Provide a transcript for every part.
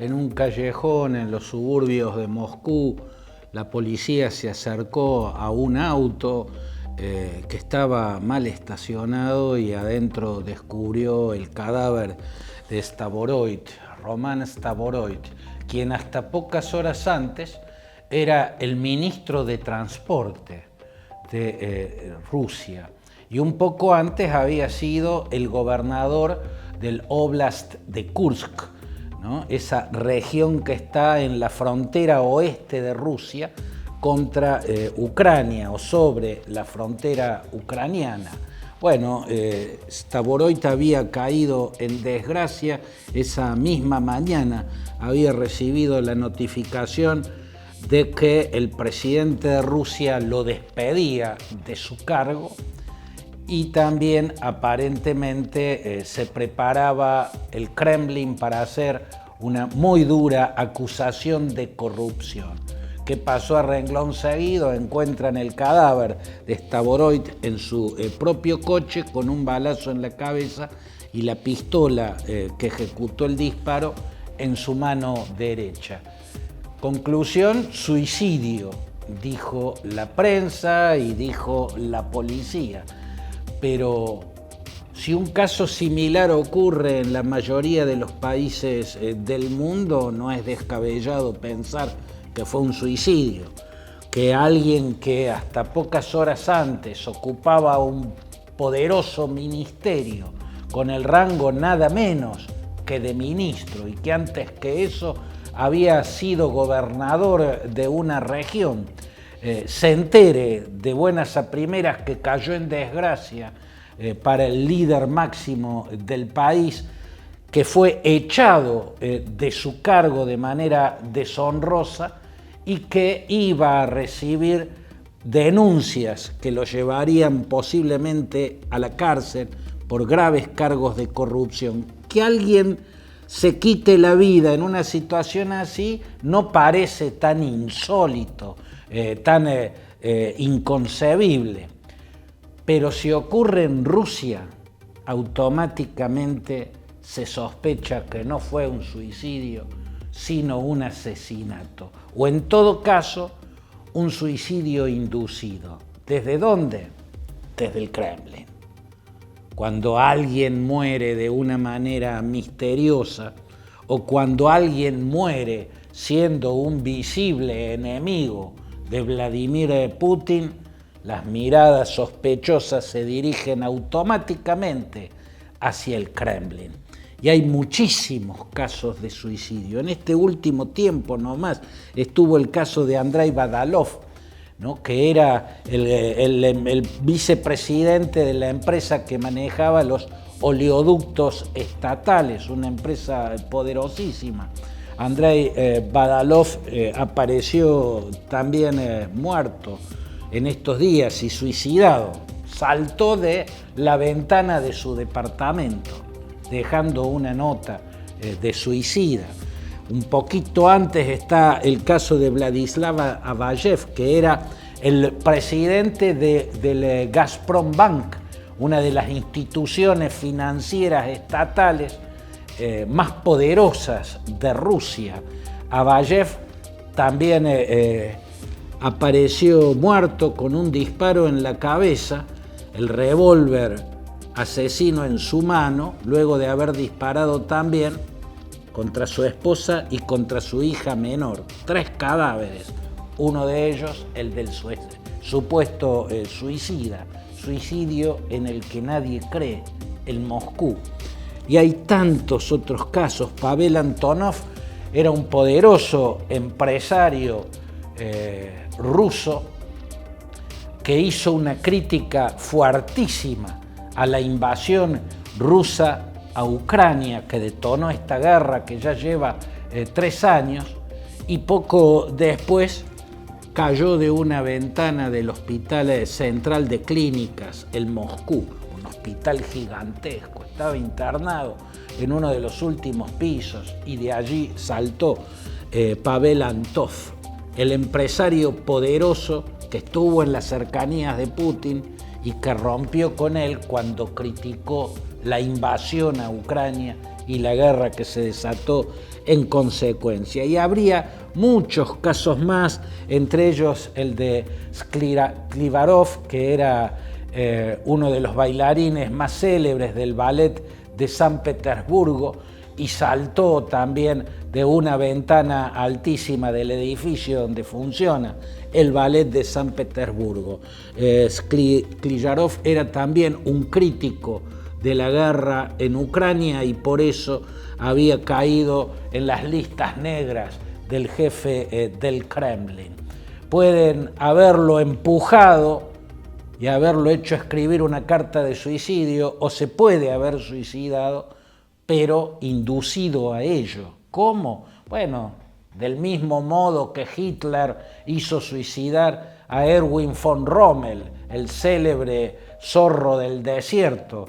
en un callejón en los suburbios de Moscú, la policía se acercó a un auto que estaba mal estacionado y adentro descubrió el cadáver de Stavoroid, Roman Stavoroid, quien hasta pocas horas antes era el ministro de Transporte de Rusia y un poco antes había sido el gobernador del Oblast de Kursk, ¿no? Esa región que está en la frontera oeste de Rusia contra Ucrania o sobre la frontera ucraniana. Bueno, Stavoroid había caído en desgracia esa misma mañana, había recibido la notificación de que el presidente de Rusia lo despedía de su cargo y también aparentemente se preparaba el Kremlin para hacer una muy dura acusación de corrupción. ¿Qué pasó a renglón seguido? Encuentran el cadáver de Stavoroid en su propio coche con un balazo en la cabeza y la pistola que ejecutó el disparo en su mano derecha. Conclusión, suicidio, dijo la prensa y dijo la policía. Pero si un caso similar ocurre en la mayoría de los países del mundo, no es descabellado pensar que fue un suicidio, que alguien que hasta pocas horas antes ocupaba un poderoso ministerio con el rango nada menos que de ministro y que antes que eso había sido gobernador de una región, se entere de buenas a primeras que cayó en desgracia para el líder máximo del país, que fue echado de su cargo de manera deshonrosa y que iba a recibir denuncias que lo llevarían posiblemente a la cárcel por graves cargos de corrupción. Que alguien se quite la vida en una situación así no parece tan insólito, tan inconcebible. Pero si ocurre en Rusia, automáticamente se sospecha que no fue un suicidio, sino un asesinato. O en todo caso, un suicidio inducido. ¿Desde dónde? Desde el Kremlin. Cuando alguien muere de una manera misteriosa o cuando alguien muere siendo un visible enemigo de Vladimir Putin, las miradas sospechosas se dirigen automáticamente hacia el Kremlin. Y hay muchísimos casos de suicidio. En este último tiempo nomás estuvo el caso de Andrei Badalov, ¿no? Que era el vicepresidente de la empresa que manejaba los oleoductos estatales, una empresa poderosísima. Andrei Badalov apareció también muerto en estos días y suicidado. Saltó de la ventana de su departamento, dejando una nota de suicida. Un poquito antes está el caso de Vladislav Avayev, que era el presidente del Gazprom Bank, una de las instituciones financieras estatales más poderosas de Rusia. Avayev también apareció muerto con un disparo en la cabeza, el revólver asesino en su mano, luego de haber disparado también contra su esposa y contra su hija menor. 3 cadáveres, uno de ellos el del supuesto suicidio en el que nadie cree, en Moscú. Y hay tantos otros casos. Pavel Antonov era un poderoso empresario ruso que hizo una crítica fuertísima a la invasión rusa a Ucrania, que detonó esta guerra que ya lleva 3 años, y poco después cayó de una ventana del Hospital Central de Clínicas, el Moscú, un hospital gigantesco. Estaba internado en uno de los últimos pisos y de allí saltó Pavel Antov, el empresario poderoso que estuvo en las cercanías de Putin y que rompió con él cuando criticó la invasión a Ucrania y la guerra que se desató en consecuencia. Y habría muchos casos más, entre ellos el de Sklivarov, que era uno de los bailarines más célebres del ballet de San Petersburgo, y saltó también de una ventana altísima del edificio donde funciona el ballet de San Petersburgo. Skliarov era también un crítico de la guerra en Ucrania y por eso había caído en las listas negras del jefe del Kremlin. Pueden haberlo empujado y haberlo hecho escribir una carta de suicidio, o se puede haber suicidado, pero inducido a ello. ¿Cómo? Bueno, del mismo modo que Hitler hizo suicidar a Erwin von Rommel, el célebre zorro del desierto,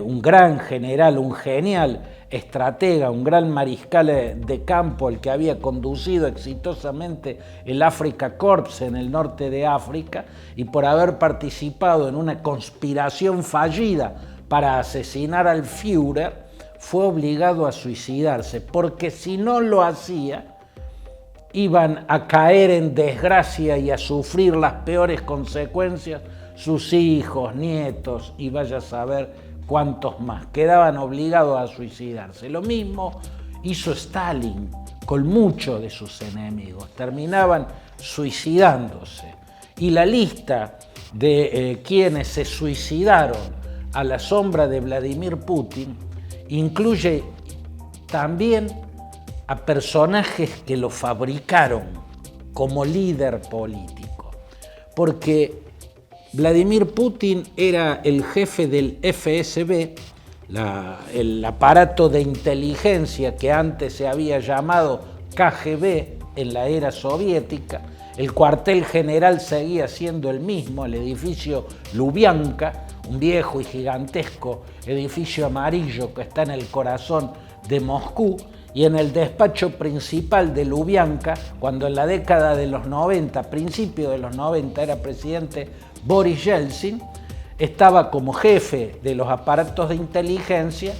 un gran general, un genial estratega, un gran mariscal de campo, el que había conducido exitosamente el Afrika Korps en el norte de África, y por haber participado en una conspiración fallida para asesinar al Führer, fue obligado a suicidarse, porque si no lo hacía, iban a caer en desgracia y a sufrir las peores consecuencias sus hijos, nietos y vaya a saber cuántos más. Quedaban obligados a suicidarse. Lo mismo hizo Stalin con muchos de sus enemigos. Terminaban suicidándose. Y la lista de quienes se suicidaron a la sombra de Vladimir Putin incluye también a personajes que lo fabricaron como líder político, porque Vladimir Putin era el jefe del FSB, el aparato de inteligencia que antes se había llamado KGB en la era soviética. El cuartel general seguía siendo el mismo, el edificio Lubyanka, un viejo y gigantesco edificio amarillo que está en el corazón de Moscú, y en el despacho principal de Lubyanka, cuando en la década de los 90, principio de los 90, era presidente Boris Yeltsin, estaba como jefe de los aparatos de inteligencia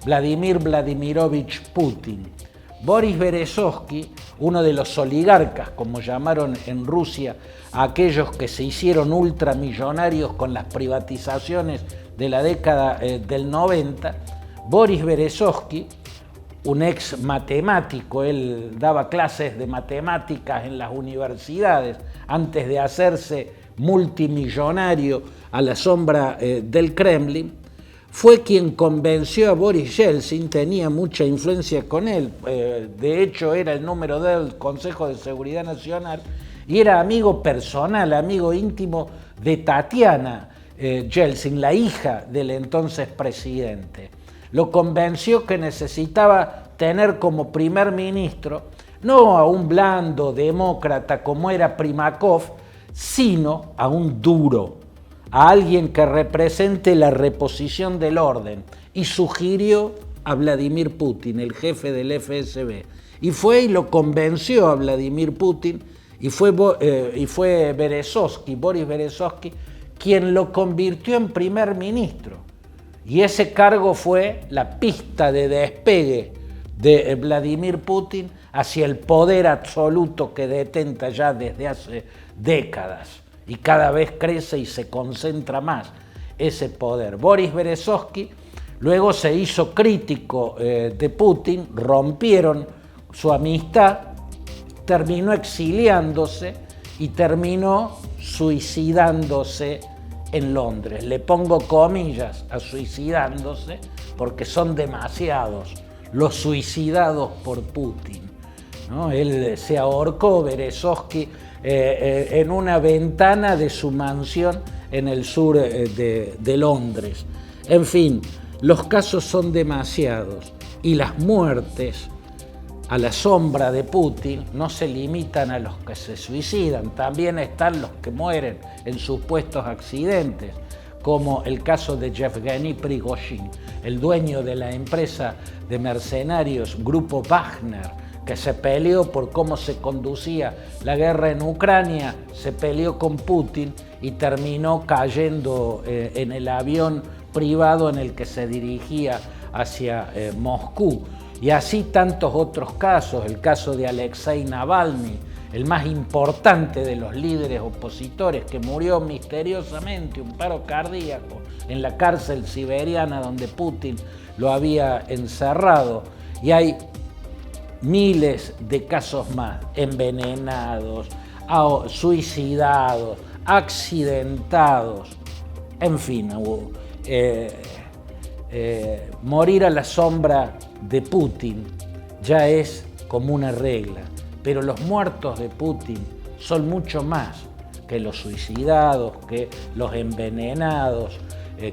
Vladimir Vladimirovich Putin. Boris Berezovsky, uno de los oligarcas, como llamaron en Rusia a aquellos que se hicieron ultramillonarios con las privatizaciones de la década del 90, Boris Berezovsky, un ex matemático, él daba clases de matemáticas en las universidades antes de hacerse multimillonario a la sombra del Kremlin, fue quien convenció a Boris Yeltsin, tenía mucha influencia con él, de hecho era el número del Consejo de Seguridad Nacional y era amigo personal, amigo íntimo de Tatiana Yeltsin, la hija del entonces presidente. Lo convenció que necesitaba tener como primer ministro no a un blando demócrata como era Primakov, sino a un duro, a alguien que represente la reposición del orden, y sugirió a Vladimir Putin, el jefe del FSB, y fue y lo convenció a Vladimir Putin, y fue Berezovsky, Boris Berezovsky, quien lo convirtió en primer ministro. Y ese cargo fue la pista de despegue de Vladimir Putin hacia el poder absoluto que detenta ya desde hace décadas. Y cada vez crece y se concentra más ese poder. Boris Berezovsky luego se hizo crítico de Putin, rompieron su amistad, terminó exiliándose y terminó suicidándose en Londres. Le pongo comillas a suicidándose porque son demasiados los suicidados por Putin, ¿no? Él se ahorcó, Berezovsky, en una ventana de su mansión en el sur de Londres. En fin, los casos son demasiados y las muertes a la sombra de Putin no se limitan a los que se suicidan, también están los que mueren en supuestos accidentes, como el caso de Yevgeny Prigozhin, el dueño de la empresa de mercenarios Grupo Wagner, que se peleó por cómo se conducía la guerra en Ucrania, se peleó con Putin y terminó cayendo en el avión privado en el que se dirigía hacia Moscú. Y así tantos otros casos, el caso de Alexei Navalny, el más importante de los líderes opositores, que murió misteriosamente, un paro cardíaco, en la cárcel siberiana donde Putin lo había encerrado. Y hay miles de casos más, envenenados, suicidados, accidentados, en fin, morir a la sombra de Putin ya es como una regla, pero los muertos de Putin son mucho más que los suicidados, que los envenenados,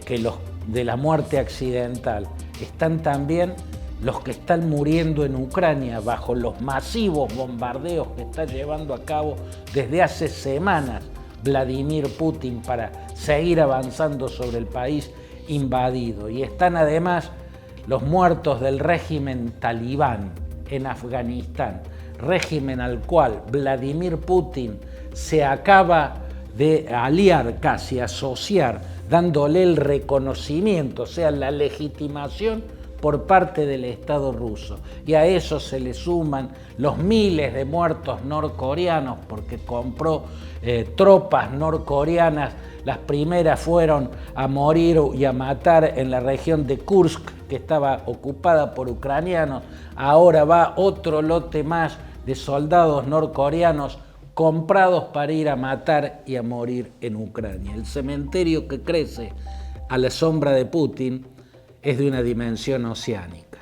que los de la muerte accidental. Están también los que están muriendo en Ucrania bajo los masivos bombardeos que está llevando a cabo desde hace semanas Vladimir Putin para seguir avanzando sobre el país invadido. Y están además los muertos del régimen talibán en Afganistán, régimen al cual Vladimir Putin se acaba de aliar, casi asociar, dándole el reconocimiento, o sea, la legitimación por parte del Estado ruso. Y a eso se le suman los miles de muertos norcoreanos porque compró tropas norcoreanas. Las primeras fueron a morir y a matar en la región de Kursk, que estaba ocupada por ucranianos. Ahora va otro lote más de soldados norcoreanos comprados para ir a matar y a morir en Ucrania. El cementerio que crece a la sombra de Putin es de una dimensión oceánica.